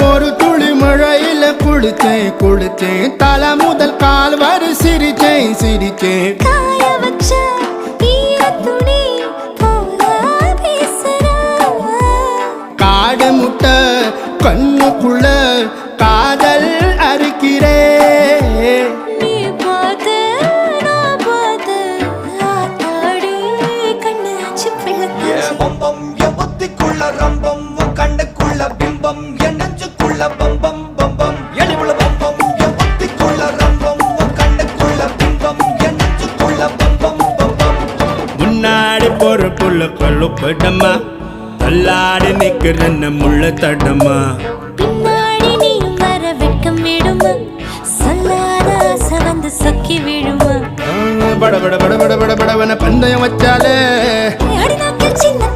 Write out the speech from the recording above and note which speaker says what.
Speaker 1: ஒரு துளி மழையில குளிச்சேன் குளிச்சேன் தலை முதல் கால் வரை சிரிச்சேன் சிரிச்சேன்
Speaker 2: காய வச்ச ஈரத்துணி போல பேசுற
Speaker 1: காடு முட்டை கண்ணுக்குள்ள காதல் அறுக்கிறே
Speaker 2: நீ பார்த்து நான் பார்த்து ஆத்தாடி கண்ணு ஆச்சு பிள்ளை
Speaker 3: பம்பம் என் புத்திக்குள்ள ரம்பம் உன் கண்ணுக்குள்ள பிம்பம் என் நெஞ்சுக்குள்ள பம்பம் பம்பம் எளிவுள்ள பம்பம் என் புத்திக்குள்ள ரம்பம் உன் கண்ணுக்குள்ள பிம்பம் என் நெஞ்சுக்குள்ள பம்பம் பம்பம்
Speaker 1: முன்னாடி போற புள்ள கழுப்படமா தள்ளாடி நிக்கிறன்ன முள்ள தடமா
Speaker 2: பின்னாடி நீயும் வர வெட்கம் விடுமா சொல்லாத ஆசை வந்து சொக்கி விடுமா
Speaker 1: பட பட பட பட பட படவன பந்தயம் வச்சாலே
Speaker 2: அடி நாக்கில் சின்ன